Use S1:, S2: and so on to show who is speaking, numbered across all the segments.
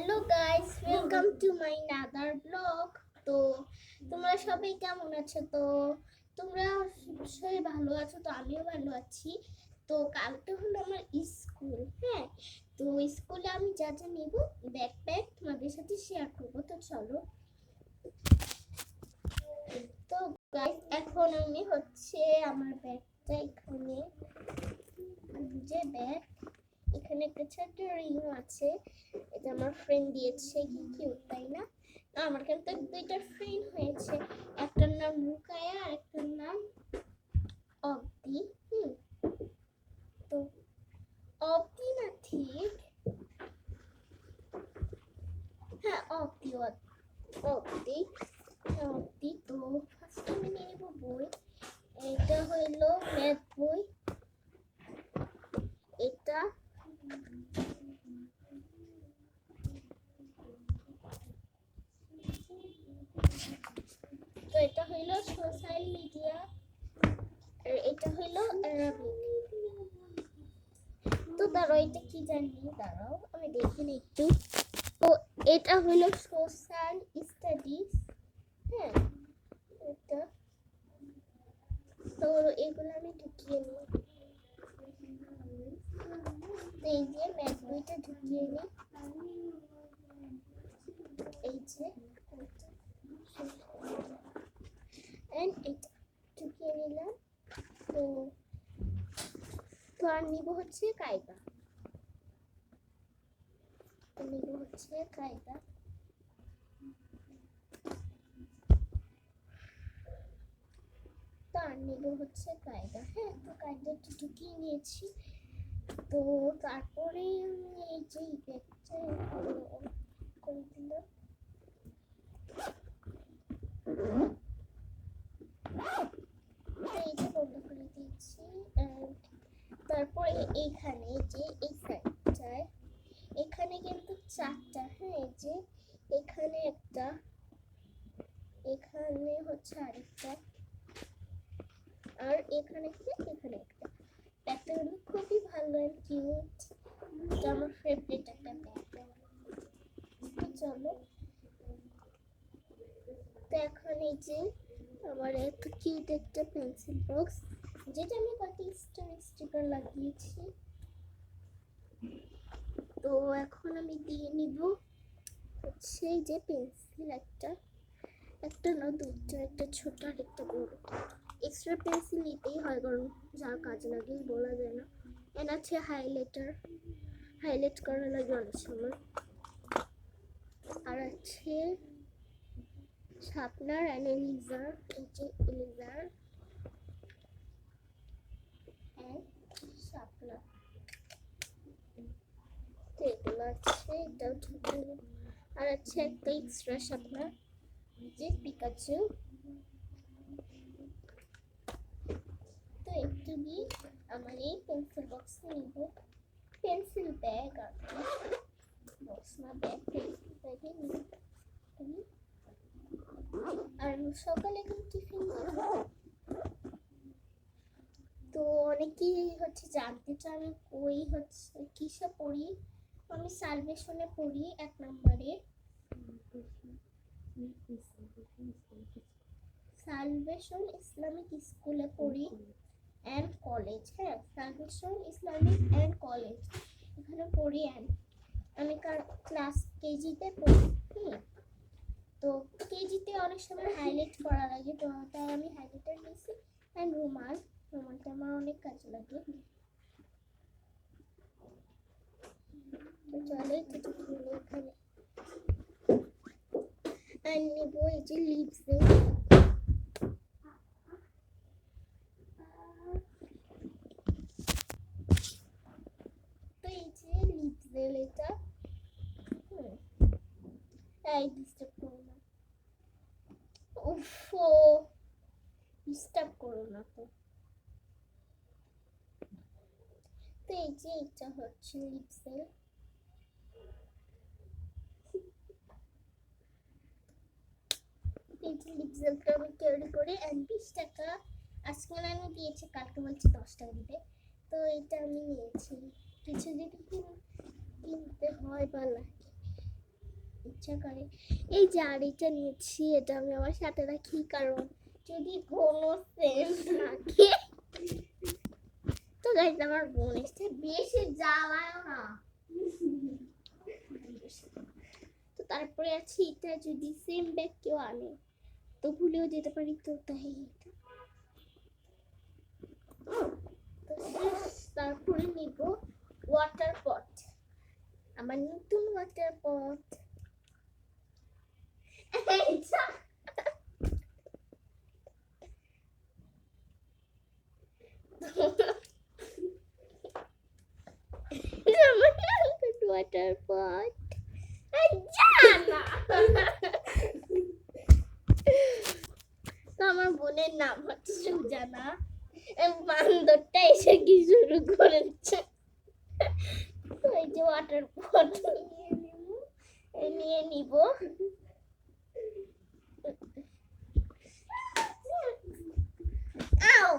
S1: Hello guys, welcome to my another blog. তো তোমরা সবাই কেমন আছো? তো তোমরা সবাই ভালো আছো? তো আমিও ভালো আছি। তো কালকে হলো আমার স্কুল। হ্যাঁ, তো স্কুলে আমি যা যা নেব ব্যাকপ্যাক তোমাদের সাথে শেয়ার করবো। তো চলো। তো গাইস, এখন আমি আমার ব্যাগটা এখানে, যে ব্যাগ, এখানে একটা ছোট্ট রিং আছে। এটা আমার ফ্রেন্ড দিয়েছে। কি কিউট, তাই না? আমার কিন্তু দুইটা ফ্রেন্ড হয়েছে, একটার নাম রুকায়া আর একটার নাম অব্দি। তো অব্দি না, ঠিক, হ্যাঁ অব্দি অব্দি অব্দি। তো ফার্স্ট আমি নিয়ে নেবো বই। এটা হইলো ম্যাথ বই। এটা তো এটা হইলো সোশ্যাল মিডিয়া, আর এটা হইলো অ্যারাবিক। তো দাঁড়াও, এটা কি জানি, দাঁড়াও আমি দেখি না একটু। তো এটা হলো সোশ্যাল স্টাডিজ। হ্যাঁ, এটা তো এগুলো আমি ঢুকিয়ে নিই। এই যে ম্যাথ বইটা ঢুকিয়ে নিই, এই যে এটা ঢুকিয়ে নিলাম। তো তো আর নিব হচ্ছে কায়দা, নিব হচ্ছে কায়দা। তার নিব হচ্ছে কায়দা। হ্যাঁ, তো কায়দা একটু ঢুকিয়ে নিয়েছি। তো তারপরে আমি এই যে ব্যাগটা করে দিলাম। এই যে বন্ধ করে দিয়েছি। তারপরে এইখানে যে এই সাইডটায়, এখানে কিন্তু চারটা, হ্যাঁ, এই যে এখানে একটা, এখানে হচ্ছে আরেকটা, আর এখানে কি, এখানে একটা। ব্যাগটা কিন্তু খুবই ভালো এন্ড কিউট। এটা আমার ফেভারিট একটা ব্যাগ। তো চলো। তো এখন এই যে আমার এত কিউট একটা পেন্সিল বক্স, যেটা আমি কয়েকটি স্টিকার লাগিয়েছি। তো এখন আমি দিয়ে নিব হচ্ছে এই যে পেন্সিল, একটা না দুটো, একটা ছোট আর একটা বড়। এক্সট্রা পেন্সিল নিতেই হয়, কারণ যার কাজ লাগে বলা যায় না। এন্ড আছে হাইলাইটার, হাইলাইট করা লাগে অনেক সময়। আর আছে শার্পনার এন্ড এলিজার, এই যে এলিজার এন্ড শার্পনার। তো এগুলো আছে, এটাও ঠিক। আর আছে একটা এক্সট্রা শার্পনার, যে পিকাচু। তো একটু দিয়ে আমার এই পেন্সিল বক্সে নিব, পেন্সিল ব্যাগ আর বক্স না ব্যাগ, পেন্সিল ব্যাগে নিব। আর সকালে এখন টিফিন দেব। তো অনেকেই হচ্ছে জানতে চায় আমি কই হচ্ছে কিসে পড়ি। আমি সালভেশনে পড়ি 1 নম্বরে, সালভেশন ইসলামিক স্কুলে পড়ি অ্যান্ড কলেজ। হ্যাঁ, সালভেশন ইসলামিক অ্যান্ড কলেজ এখানে পড়ি। অ্যান্ড আমি ক্লাস কেজিতে পড়ি। তো কেজিতে অনেক সময় হাইলাইট করা লাগে, তো তাই আমি হাইলাইটার নিয়েছি। অ্যান্ড রুমালটা আমার অনেক কাজে লাগে। তো চলো এটা খুলে এখানে আর নেব এই যে লিপস্টিক। তো এই যে লিপস্টিক, এটা এই ডিস্টার্ব করো না, উফ, ডিস্টার্ব করো না তো। তো এই যে এটা হচ্ছে লিপস্টিক। এই যে লিপস্টিকটা আমি ক্যারি করে, অ্যান্ড 20 টাকা আজকে আমি দিয়েছি, কালকে বলছি 10 টাকা দিবে। তো এটা আমি নিয়েছি। কিছু যদি কিনতে হয় বা লাগে ইচ্ছা করে। এই যে আর এটা নিয়েছি, এটা আমি আমার সাথে রাখি, কারণ যদি কোনো সেন্স থাকে। তো গাইস আমার বোন এসে বেশি জ্বালায় না। তো তারপরে আছে এটা, যদি সেম ব্যাগ কেউ আনে তো ভুলেও যেতে পারি, তো তাই তারপরে নিব ওয়াটার পট, আমার নতুন ওয়াটার পট। ওয়াটার পট জানা। তো আমার বোনের নাম হচ্ছে সুজানা, বান্দরটা এসে কি শুরু করেছে। তো এই যে ওয়াটার পট নিয়ে নিব। আও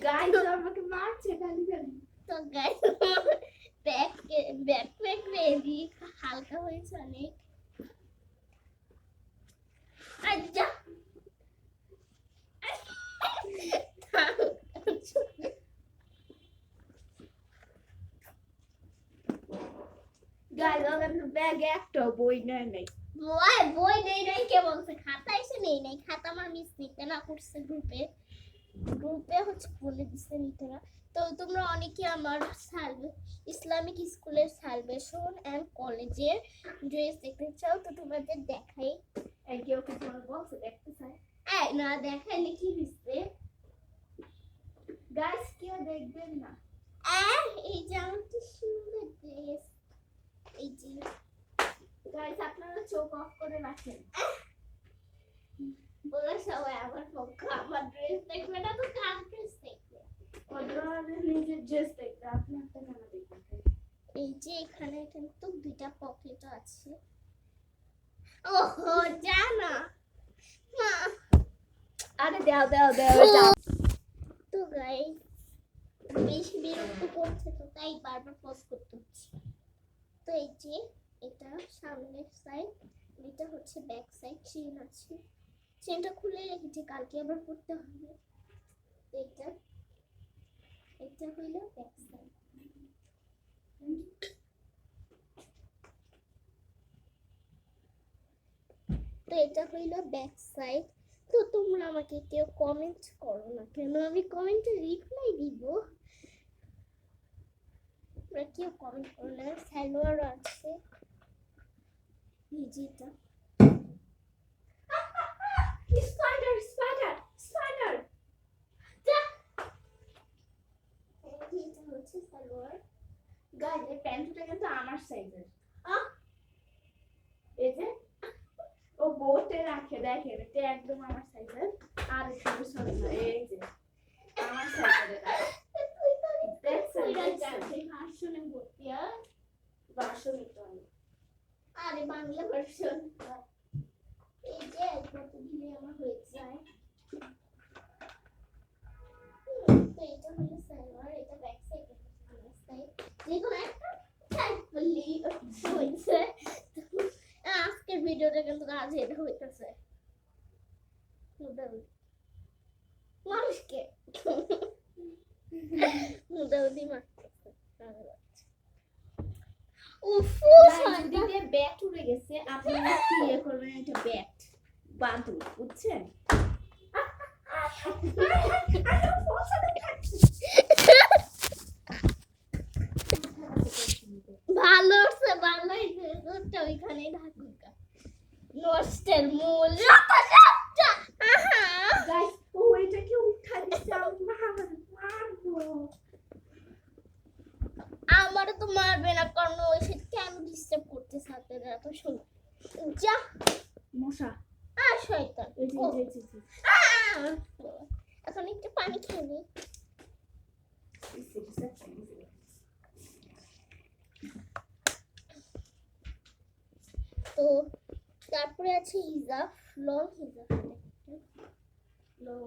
S2: গাইস আমাকে মারছে খালি খালি।
S1: তো গাইস ব্যাকপ্যাক রেডি, হালকা হয়েছে অনেক। আচ্ছা
S2: গাইস আমার ব্যাগে একটা বই নাই।
S1: বই নেই নাই কে বলছে? খাতা এসে নেই নাই, খাতা আমার মিস নিতে না করছে গ্রুপে হচ্ছে বলে দিচ্ছে নিতে না। তো তোমরা অনেকে আমার ইসলামিক স্কুলের সালভেশন এন্ড কলেজের ড্রেস দেখতে চাও, তো তোমাদের দেখাই।
S2: কেউ কি তোমার বক্সে দেখতে চায়?
S1: না দেখাইলে কি দিচ্ছে
S2: গাইস কেউ দেখবেন না।
S1: এই যে আমার কি সুন্দর ড্রেস। এই যে
S2: গাইস আপনারা চোখ অফ করে রাখেন।
S1: বলে সবাই আমার পক্ষ, আমার ড্রেস দেখবে না তো কার ড্রেস দেখবে?
S2: ওরা নিজের ড্রেস দেখবে, আপনি একটা কেন দেখবেন?
S1: এই যে এখানে কিন্তু দুইটা পকেট আছে। ওহো জানা মা।
S2: আরে দাও যাও।
S1: তো গাইস বেশি বিরক্ত করছে, তো তাই বারবার পজ করতে হচ্ছে। তো এই যে এটা সামনের সাইড, এটা হচ্ছে ব্যাক সাইড, চেন আছে, চেনটা খুলে রেখেছি, কালকে আবার পড়তে হবে। এটা হইলো ব্যাক সাইড। তো এটা হইলো ব্যাক সাইড। তো তোমরা আমাকে কেউ কমেন্ট করো না কেন, আমি কমেন্টে রিপ্লাই দিব, তোমরা কেউ কমেন্ট করো না। সালোয়ার আছে এই যেটা,
S2: স্পাইডার
S1: এটা হচ্ছে সালোয়ার।
S2: গাইস এই প্যান্টটা কিন্তু আমার সাইজের। এই যে ও বোটে রাখে, দেখেন এটা একদম আমার সাইজের। আর একটু ছোট না, এই যে আমার সাইজের।
S1: ভার্সনে ভর্তি আর
S2: বাসনই তো আমি।
S1: আরে বাংলা ভার্সন। এই যে কত দিলে আমার হয়ে যায়। তো এটা হলো সালোয়ার, এটা ব্যাক সাইড, এটা সাইড, যেকোনো একটা সাইড বললেই হয়েছে। আজকের ভিডিওটা কিন্তু আজ এটা হইতেছে মানুষকে মুদাউদি মারতেছে। উফু
S2: দিকে ব্যাট উড়ে গেছে, আপনারা কি ইয়ে করবেন, এটা ব্যাট বাঁধু, বুঝছেন?
S1: ভালো হচ্ছে, ভালো হয়েছে, তোরটা ওইখানেই থাকুক। নষ্টের মূল
S2: গাইস ও এটাকে উঠা দিচ্ছে, মারবো।
S1: আমার তো মারবে না, কারণ ওই সে কেন ডিস্টার্ব করতে সাথে এত শুনো যা
S2: মশা।
S1: শয়তান।
S2: এই যে
S1: এখন একটু পানি খেয়ে নি। তো তারপরে আছে হিজাব, লং হিজাব, লং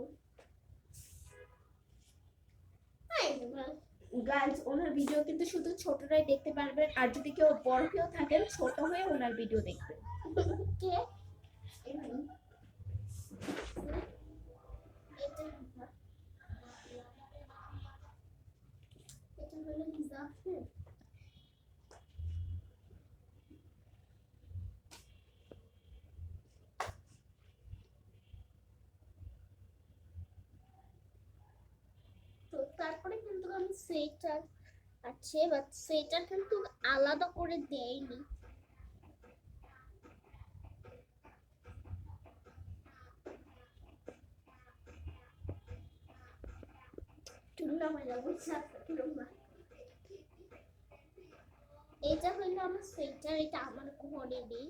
S2: গাইজ ওনার ভিডিও কিন্তু শুধু ছোটরাই দেখতে পারবেন, আর যদি কেউ বড় কেউ থাকেন ছোট হয়ে ওনার ভিডিও দেখবেন।
S1: কে এটা হলো জাফর। তো তারপরে কিন্তু আমি সোয়েটার আছে, বাট সোয়েটার কিন্তু আলাদা করে দেয়নি। এটা হলো আমার সোয়েটার, এটা আমার ঘরে নেই।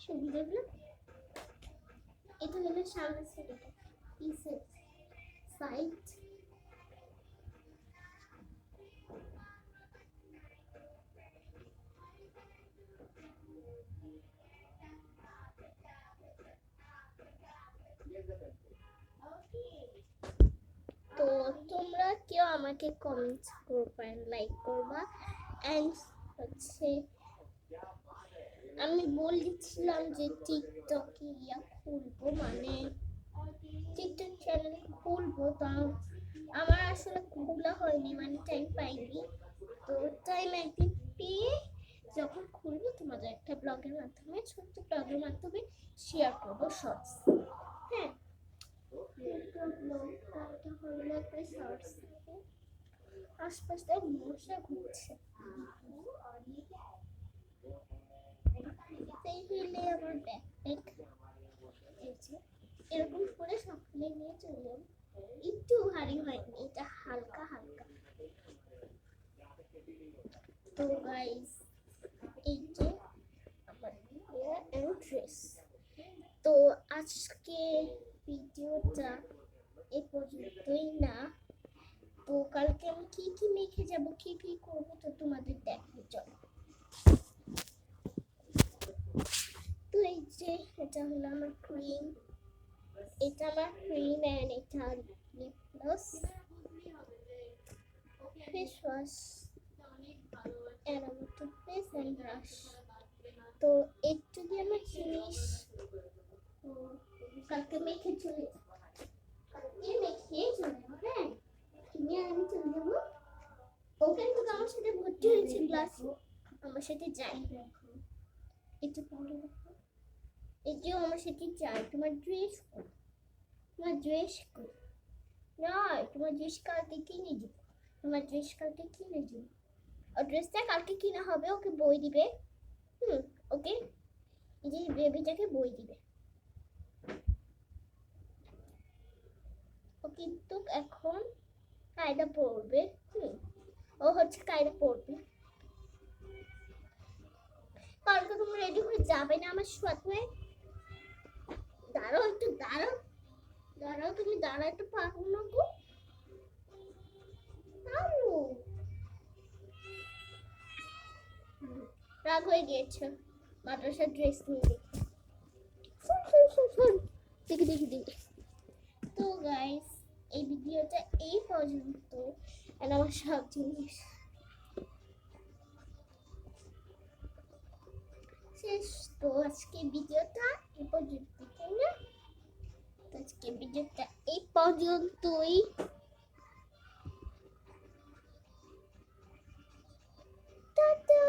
S1: সুবিধাগুলো এটা হলো সামনের সাইডটা, পিসের সাইড। তো তোমরা কেউ আমাকে কমেন্ট করবা, লাইক করবা। এন্ড হচ্ছে আমি বলেছিলাম যে টিকটকে খুলবো, মানে টিকটক চ্যানেল খুলবো, তা আমার আসলে খোলা হয়নি, মানে টাইম পাইনি। তো টাইম একদিন পেয়ে যখন খুলবো তোমাদের একটা ব্লগের মাধ্যমে, ছোট্ট ব্লগের মাধ্যমে শেয়ার করবো শর্টস। হ্যাঁ, আশপাশটা মশা ঘুরছে। সেই হইলে আমার ব্যাকপ্যাক এরকম করে সকালে নিয়ে চললাম। একটু ভারী হয়নি, এটা হালকা হালকা। তো গাইস এই যে আমার ড্রেস। তো আজকে ভিডিওটা এই পর্যন্তই না। তো কালকে আমি কি কি মেখে যাব, কি কি করবো, তো তোমাদের দেখাই চলো। তো এই যে এটা হলো আমার ক্রিম, এটা আমার ক্রিম এন্ড এটা lip gloss, face wash and আমার টুথপেস্ট এন্ড ব্রাশ। তো একটু দিয়ে আমার জিনিস কালকে মেখে চলে, কালকে মেখে চলে যাবো। হ্যাঁ, তুমি আর আমি চলে যাবো। ওখানে তো আমার সাথে ভর্তি হয়েছে ক্লাস, আমার সাথে যাই। একটু পরে এই যে আমার সাথে যাই। তোমার ড্রেস কই? তোমার ড্রেস কই? না, তোমার ড্রেস কালকে কিনে দিব। তোমার ড্রেস কালকে কিনে দিব। আর ড্রেসটা কালকে কিনা হবে, ওকে বই দিবে। ওকে, এই যে বেবিটাকে বই দিবে। ও কিন্তু এখন কায়দা পড়বে। ও হচ্ছে কায়দা পড়বে। কালকে তুমি রেডি হয়ে যাবে না আমার সাথে? দাঁড়াও একটু, দাঁড়াও দাঁড়াও, তুমি দাঁড়াতে পারবো না গো। রাগ হয়ে গিয়েছে মাদ্রাসার ড্রেস নিয়ে দেখি দেখি দেখি। তো গাইস এই ভিডিওটা এই পর্যন্ত, আর আমার সব জিনিস শেষ। তো আজকে ভিডিওটা এই পর্যন্ত, তাই না? তো আজকে ভিডিওটা এই পর্যন্তই। টাটা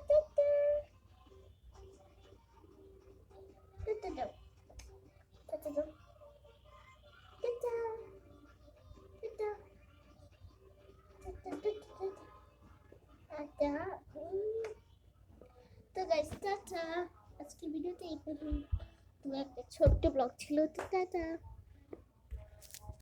S1: টাটা টাটা দাও, টাটা দাও, টাটা টাটা টাটা টাটা। তো গাইস টাটা, আজকে ভিডিওটা এই পর্যন্ত। একটা ছোট্ট ব্লগ ছিল। তো টাটা।